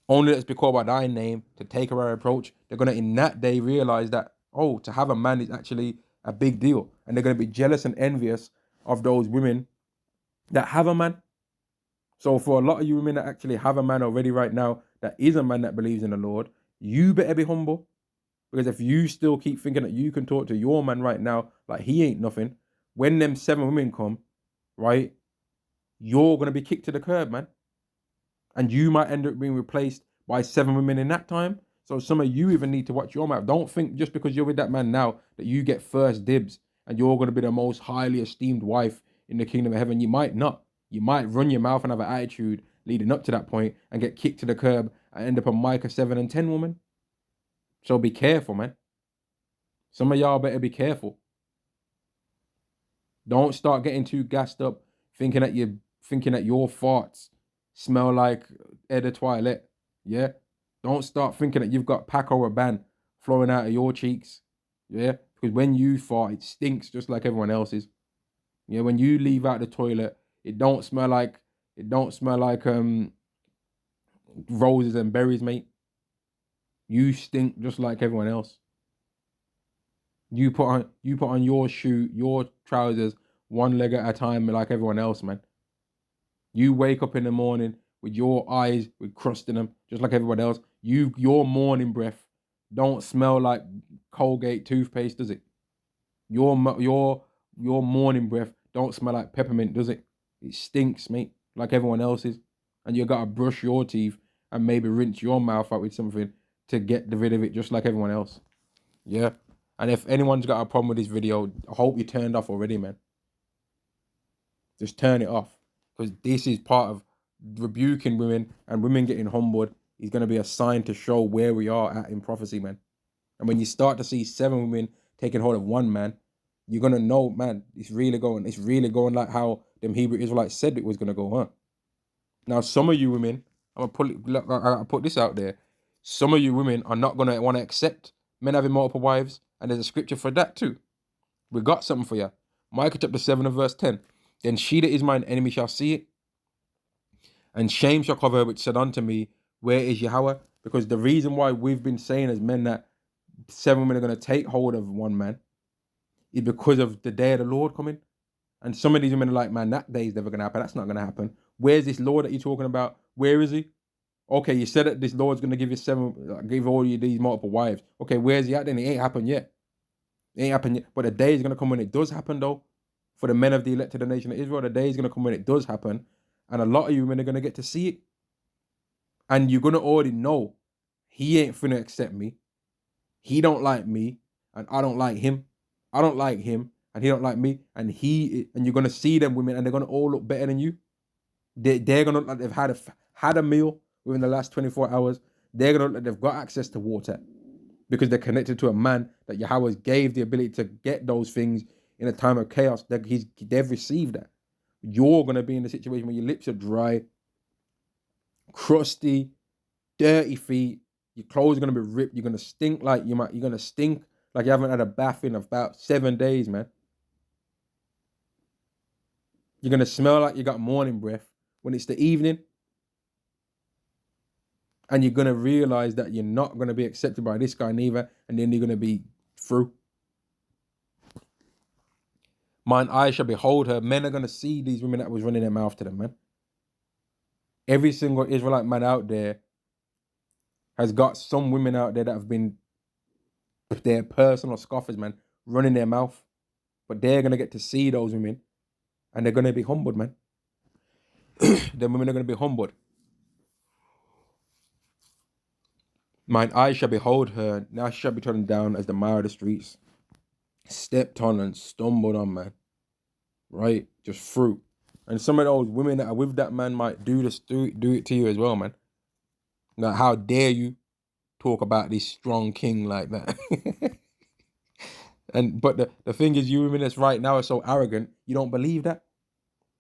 Only let us be called by thy name, to take our approach. They're going to, in that day, realize that, oh, to have a man is actually a big deal. And they're going to be jealous and envious of those women that have a man. So for a lot of you women that actually have a man already right now, that is a man that believes in the Lord, you better be humble. Because if you still keep thinking that you can talk to your man right now like he ain't nothing, when them 7 women come, right, you're going to be kicked to the curb, man. And you might end up being replaced by 7 women in that time. So some of you even need to watch your mouth. Don't think just because you're with that man now that you get first dibs and you're going to be the most highly esteemed wife in the kingdom of heaven. You might not. You might run your mouth and have an attitude leading up to that point and get kicked to the curb and end up a Micah 7 and 10 woman. So be careful, man. Some of y'all better be careful. Don't start getting too gassed up thinking that your farts smell like Air de Toilette. Yeah? Don't start thinking that you've got Paco Rabanne flowing out of your cheeks. Yeah? Because when you fart, it stinks just like everyone else's. Yeah, when you leave out the toilet, it don't smell like roses and berries, mate. You stink just like everyone else. You put on your trousers one leg at a time like everyone else, man. You wake up in the morning with your eyes with crust in them, just like everyone else. Your morning breath don't smell like Colgate toothpaste, does it? Your morning breath don't smell like peppermint, does it? It stinks, mate, like everyone else's. And you gotta brush your teeth and maybe rinse your mouth out with something to get rid of it, just like everyone else. Yeah. And if anyone's got a problem with this video, I hope you turned off already, man. Just turn it off. Because this is part of rebuking women, and women getting humbled is going to be a sign to show where we are at in prophecy, man. And when you start to see 7 women taking hold of one man, you're going to know, man, it's really going like how them Hebrew Israelites said it was going to go, huh? Now, some of you women, I put this out there. Some of you women are not going to want to accept men having multiple wives. And there's a scripture for that too. We got something for you. Micah chapter 7 and verse 10. Then she that is mine enemy shall see it, and shame shall cover her, which said unto me, where is Yahweh? Because the reason why we've been saying as men that 7 women are going to take hold of one man is because of the day of the Lord coming. And some of these women are like, man, that day is never gonna happen. That's not gonna happen. Where's this Lord that you're talking about? Where is he? Okay, you said that this Lord's gonna give you give all you these multiple wives. Okay, where's he at then? It ain't happened yet. It ain't happened yet. But the day is gonna come when it does happen, though. For the men of the elected nation of Israel, the day is gonna come when it does happen, and a lot of you women are gonna get to see it, and you're gonna already know he ain't finna accept me. He don't like me, and I don't like him. I don't like him, and he don't like me, and you're gonna see them women, and they're gonna all look better than you. They're gonna look like they've had a meal within the last 24 hours. They're gonna look like they've got access to water because they're connected to a man that Yahweh gave the ability to get those things in a time of chaos. They've received that. You're gonna be in the situation where your lips are dry, crusty, dirty feet. Your clothes are gonna be ripped. You're gonna stink like you're gonna stink like you haven't had a bath in about 7 days, man. You're gonna smell like you got morning breath when it's the evening. And you're gonna realize that you're not gonna be accepted by this guy neither, and then you're gonna be through. Mine eyes shall behold her. Men are gonna see these women that was running their mouth to them, man. Every single Israelite man out there has got some women out there that have been their personal scoffers, man, running their mouth. But they're gonna get to see those women, and they're gonna be humbled, man. The women are gonna be humbled. Mine eyes shall behold her, now she shall be trodden down as the mire of the streets, stepped on and stumbled on, man. Right? Just fruit. And some of those women that are with that man might do it to you as well, man. Now, how dare you talk about this strong king like that? But the thing is, you women that's right now are so arrogant, you don't believe that.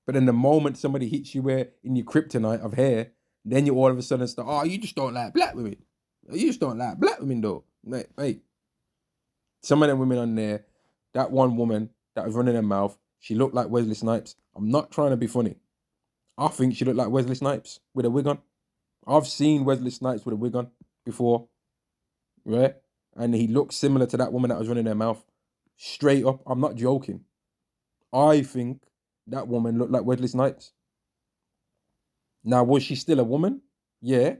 But in the moment somebody hits you where in your kryptonite of hair, then you all of a sudden start, oh, you just don't like black women. You just don't like black women, though. Mate. Some of them women on there, that one woman that was running her mouth, she looked like Wesley Snipes. I'm not trying to be funny. I think she looked like Wesley Snipes with a wig on. I've seen Wesley Snipes with a wig on before, right? And he looked similar to that woman that was running her mouth. Straight up, I'm not joking. I think that woman looked like Wesley Snipes. Now, was she still a woman? Yeah.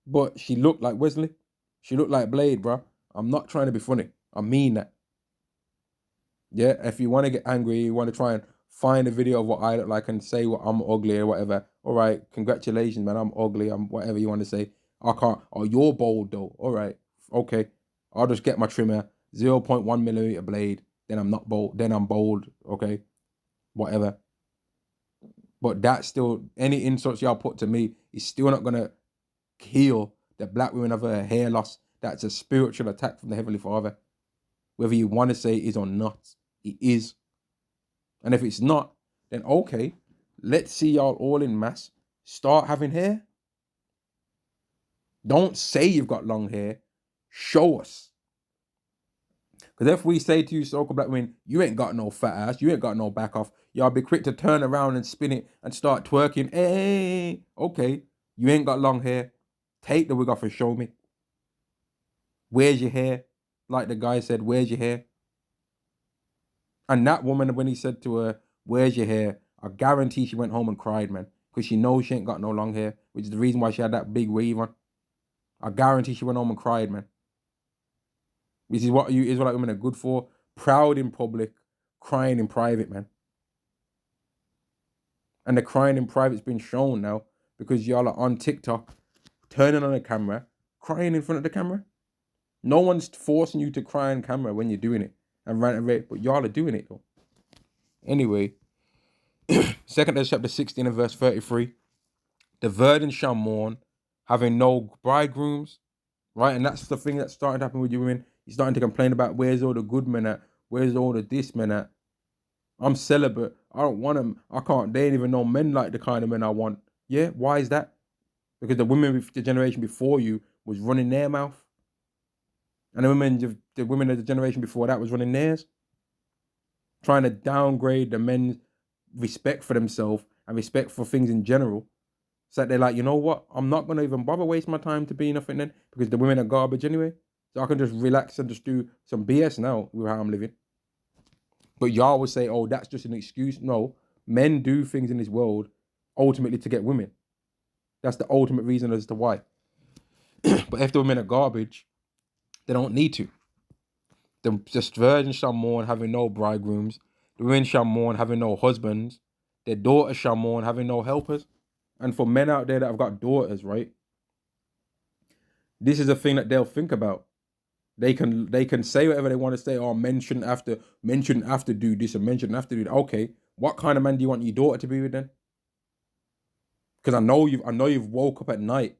But she looked like Wesley. She looked like Blade, bro. I'm not trying to be funny. I mean that. Yeah, if you want to get angry, you want to try and find a video of what I look like and say what I'm ugly or whatever. All right, congratulations, man. I'm ugly. I'm whatever you want to say. I can't. Oh, you're bold though. All right, okay. I'll just get my trimmer, 0.1 millimeter blade. Then I'm not bold. Then I'm bold. Okay, whatever. But that's still, any insults y'all put to me is still not gonna heal the black women of her hair loss. That's a spiritual attack from the Heavenly Father. Whether you want to say it is or not, it is. And if it's not, then okay, let's see y'all all in mass start having hair. Don't say you've got long hair. Show us. Because if we say to you, so-called black women, you ain't got no fat ass, you ain't got no back off, y'all be quick to turn around and spin it and start twerking. Hey, okay, you ain't got long hair. Take the wig off and show me. Where's your hair? Like the guy said, where's your hair? And that woman, when he said to her, where's your hair? I guarantee she went home and cried, man. Because she knows she ain't got no long hair, which is the reason why she had that big weave on. I guarantee she went home and cried, man. This is what you Israelite women are good for. Proud in public, crying in private, man. And the crying in private's been shown now because y'all are on TikTok, turning on the camera, crying in front of the camera. No one's forcing you to cry on camera when you're doing it and rant and rave, but y'all are doing it though. Anyway, 2 chapter 16 and verse 33. The virgin shall mourn, having no bridegrooms, right? And that's the thing that's starting to happen with you women. You're starting to complain about where's all the good men at? Where's all the this men at? I'm celibate. I don't want them. I can't. They ain't even know men like the kind of men I want. Yeah, why is that? Because the women with the generation before you was running their mouth. And the women of the generation before that was running theirs. Trying to downgrade the men's respect for themselves and respect for things in general. So that they're like, you know what? I'm not going to even bother waste my time to be nothing then because the women are garbage anyway. So I can just relax and just do some BS now with how I'm living. But y'all would say, oh, that's just an excuse. No, men do things in this world ultimately to get women. That's the ultimate reason as to why. But if the women are garbage, they don't need to. The virgins shall mourn, having no bridegrooms. The women shall mourn, having no husbands. Their daughters shall mourn, having no helpers. And for men out there that have got daughters, right? This is a thing that they'll think about. They can say whatever they want to say. Oh, men shouldn't have to do this, and men shouldn't have to do that. Okay, what kind of man do you want your daughter to be with then? Because I know you've woke up at night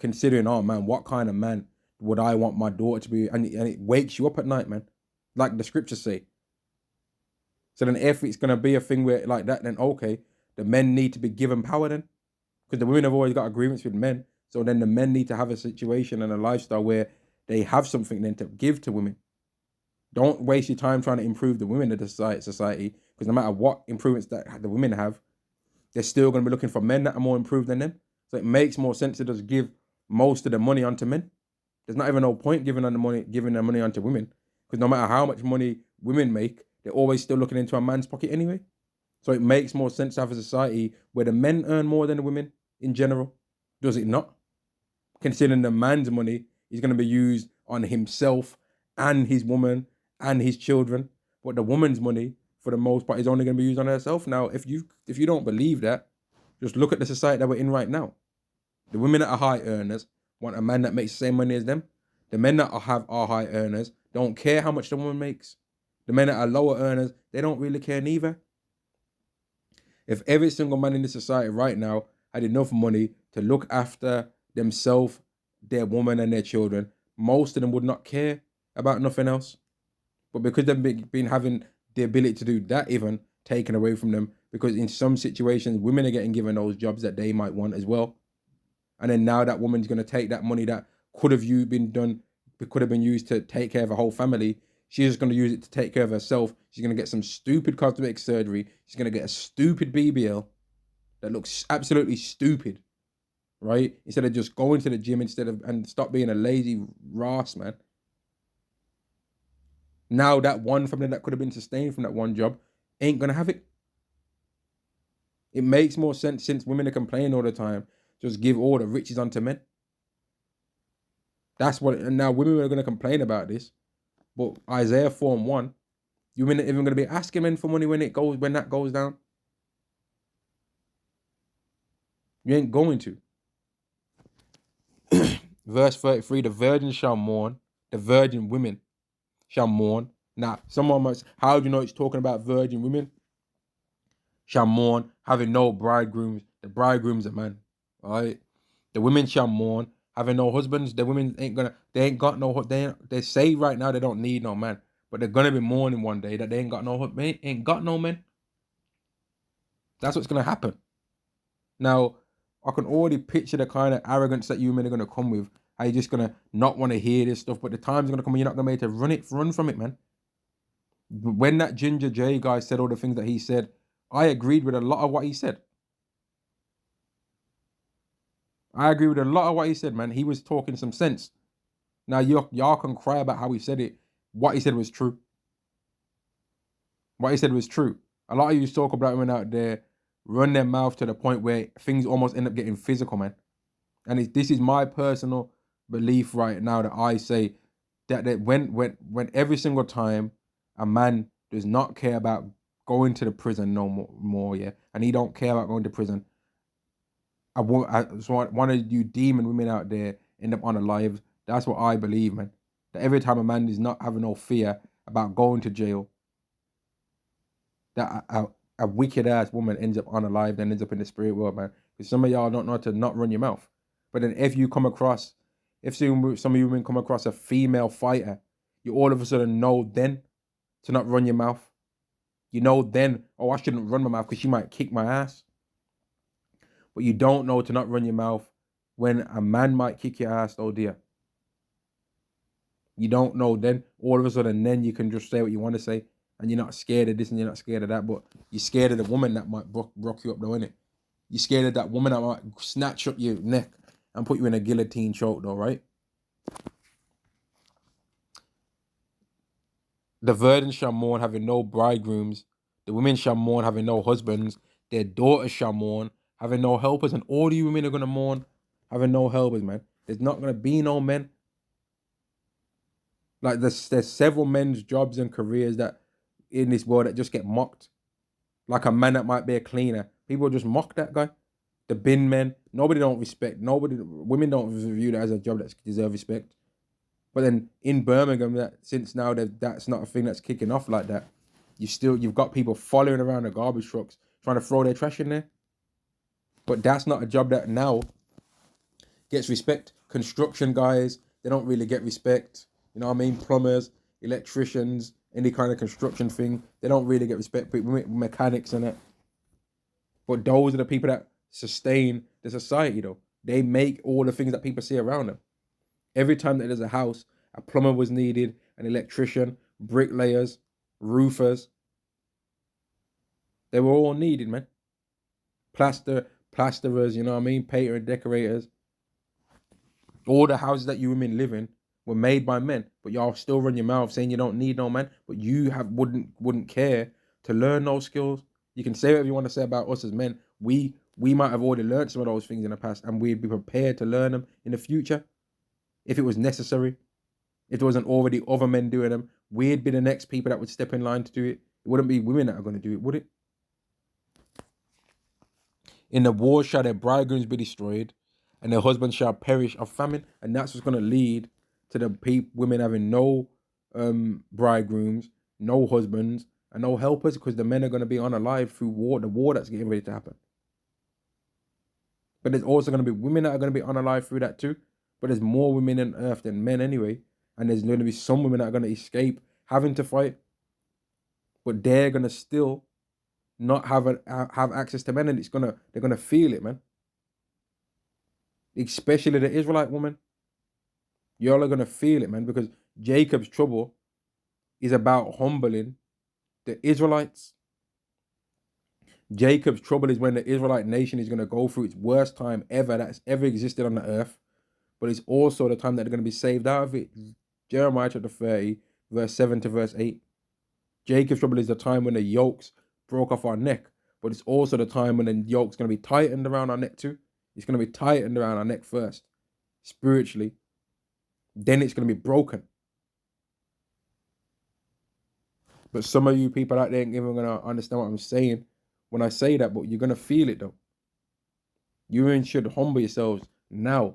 considering, oh man, what kind of man would I want my daughter to be? And it wakes you up at night, man. Like the scriptures say. So then if it's gonna be a thing where like that, then okay, the men need to be given power then. Because the women have always got agreements with men. So then the men need to have a situation and a lifestyle where they have something then to give to women. Don't waste your time trying to improve the women of the society, because no matter what improvements that the women have, they're still going to be looking for men that are more improved than them. So it makes more sense to just give most of the money onto men. There's not even no point giving the money onto women, because no matter how much money women make, they're always still looking into a man's pocket anyway. So it makes more sense to have a society where the men earn more than the women in general. Does it not? Considering the man's money is going to be used on himself and his woman and his children, but the woman's money, for the most part, is only going to be used on herself. Now, if you don't believe that, just look at the society that we're in right now. The women that are high earners want a man that makes the same money as them. The men that are high earners don't care how much the woman makes. The men that are lower earners, they don't really care neither. If every single man in this society right now had enough money to look after themselves, their woman, and their children, most of them would not care about nothing else. But because they've been having the ability to do that even taken away from them, because in some situations, women are getting given those jobs that they might want as well. And then now that woman's going to take that money that could have been used to take care of a whole family. She's just going to use it to take care of herself. She's going to get some stupid cosmetic surgery. She's going to get a stupid BBL that looks absolutely stupid, right? Instead of just going to the gym and stop being a lazy ras, man. Now that one family that could have been sustained from that one job ain't going to have it. It makes more sense, since women are complaining all the time, just give all the riches unto men. That's what, and now women are going to complain about this. But Isaiah 4:1, you ain't even going to be asking men for money when that goes down. You ain't going to. Verse 33, the virgin shall mourn, the virgin women shall mourn. Now, someone must, how do you know it's talking about virgin women? Shall mourn, having no bridegrooms. The bridegroom's a man. All right. The women shall mourn, having no husbands. The women they say right now they don't need no man, but they're gonna be mourning one day that they ain't got no men. That's what's gonna happen. Now, I can already picture the kind of arrogance that you men are gonna come with. How you're just gonna not want to hear this stuff, but the time's gonna come when you're not gonna be able to run from it, man. When that Ginger J guy said all the things that he said, I agreed with a lot of what he said. I agree with a lot of what he said, man. He was talking some sense. Now, y'all can cry about how he said it. What he said was true. What he said was true. A lot of you talk about women out there run their mouth to the point where things almost end up getting physical, man. And this is my personal belief right now, that I say that when every single time a man does not care about going to the prison no more, yeah, and he don't care about going to prison, so one of you demon women out there end up unalive. That's what I believe, man. That every time a man is not having no fear about going to jail, that a wicked ass woman ends up unalive, then ends up in the spirit world, man. Because some of y'all don't know how to not run your mouth. But then if some of you women come across a female fighter, you all of a sudden know then to not run your mouth. You know then, oh, I shouldn't run my mouth because she might kick my ass. But you don't know to not run your mouth when a man might kick your ass, oh dear. You don't know then, all of a sudden, then you can just say what you want to say, and you're not scared of this and you're not scared of that, but you're scared of the woman that might rock you up though, innit? You're scared of that woman that might snatch up your neck and put you in a guillotine choke though, right? The virgins shall mourn, having no bridegrooms. The women shall mourn, having no husbands. Their daughters shall mourn, having no helpers. And all you women are gonna mourn, having no helpers, man. There's not gonna be no men. Like there's several men's jobs and careers that in this world that just get mocked. Like a man that might be a cleaner, people just mock that guy. The bin men, nobody don't respect. Nobody, women don't view that as a job that deserves respect. But then in Birmingham, that since now that's not a thing that's kicking off like that, you've got people following around the garbage trucks trying to throw their trash in there. But that's not a job that now gets respect. Construction guys, they don't really get respect. You know what I mean? Plumbers, electricians, any kind of construction thing, they don't really get respect. Mechanics and that. But those are the people that sustain the society, though. They make all the things that people see around them. Every time that there's a house, a plumber was needed, an electrician, bricklayers, roofers. They were all needed, man. Plasterers, you know what I mean? Painter and decorators. All the houses that you women live in were made by men, but y'all still run your mouth saying you don't need no man, but you wouldn't care to learn those skills. You can say whatever you want to say about us as men. We might have already learned some of those things in the past, and we'd be prepared to learn them in the future if it was necessary. If there wasn't already other men doing them, we'd be the next people that would step in line to do it. It wouldn't be women that are going to do it, would it? In the war shall their bridegrooms be destroyed, and their husbands shall perish of famine. And that's what's going to lead to the women having no bridegrooms, no husbands, and no helpers, because the men are going to be unalive through war, the war that's getting ready to happen. But there's also going to be women that are going to be unalive through that too. But there's more women on earth than men anyway. And there's going to be some women that are going to escape having to fight. But they're going to still not have access to men, and they're gonna feel it, man. Especially the Israelite woman. Y'all are gonna feel it, man, because Jacob's trouble is about humbling the Israelites. Jacob's trouble is when the Israelite nation is gonna go through its worst time ever that's ever existed on the earth, but it's also the time that they're gonna be saved out of it. Jeremiah chapter 30, verse 7 to verse 8. Jacob's trouble is the time when the yokes broke off our neck, but it's also the time when the yoke's going to be tightened around our neck too. It's going to be tightened around our neck first, spiritually. Then it's going to be broken. But some of you people out there ain't even going to understand what I'm saying when I say that, but you're going to feel it though. You should humble yourselves now,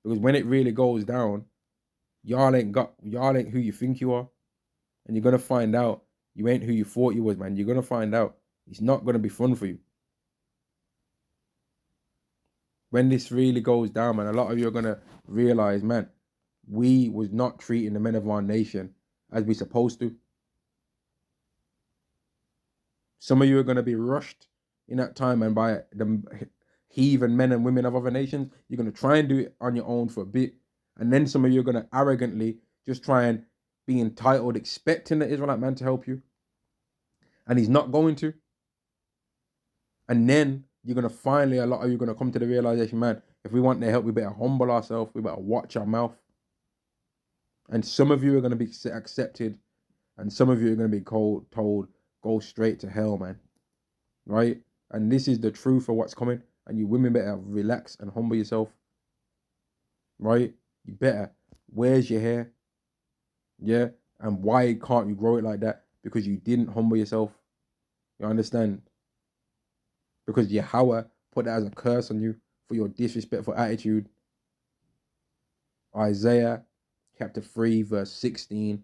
because when it really goes down, y'all ain't who you think you are, and you're going to find out you ain't who you thought you was, man. You're going to find out it's not going to be fun for you. When this really goes down, man, a lot of you are going to realize, man, we was not treating the men of our nation as we supposed to. Some of you are going to be rushed in that time, and by the heathen men and women of other nations, you're going to try and do it on your own for a bit. And then some of you are going to arrogantly just try and be entitled, expecting the Israelite man to help you. And he's not going to. And then you're going to finally, a lot of you are going to come to the realization, man, if we want their help, we better humble ourselves. We better watch our mouth. And some of you are going to be accepted. And some of you are going to be told, go straight to hell, man. Right? And this is the truth of what's coming. And you women better relax and humble yourself. Right? You better. Where's your hair? Yeah? And why can't you grow it like that? Because you didn't humble yourself. You understand? Because Yahweh put that as a curse on you for your disrespectful attitude. Isaiah chapter 3, verse 16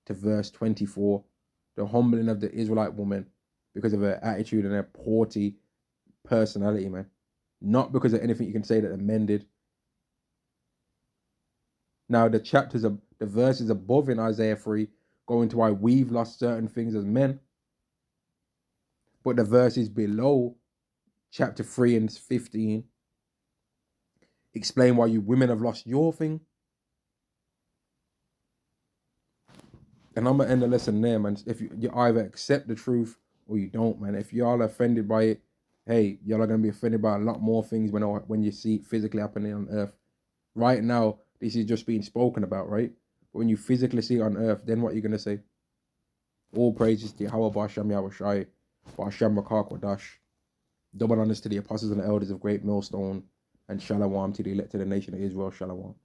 to verse 24. The humbling of the Israelite woman because of her attitude and her haughty personality, man. Not because of anything you can say that the men did. Now, the verses above in Isaiah 3 go into why we've lost certain things as men. But the verses below chapter 3 and 15 explain why you women have lost your thing. And I'm going to end the lesson there, man. If you either accept the truth or you don't, man. If y'all are offended by it, hey, y'all are going to be offended by a lot more things when you see it physically happening on earth. Right now, this is just being spoken about, right? But when you physically see it on earth, then what are you going to say? All praises to Yahweh Ba'Shem Yahushai, Ba'Shem Rakak Wadash. Double honors to the apostles and the elders of Great Millstone, and Shalom to the elected nation of Israel. Shalom.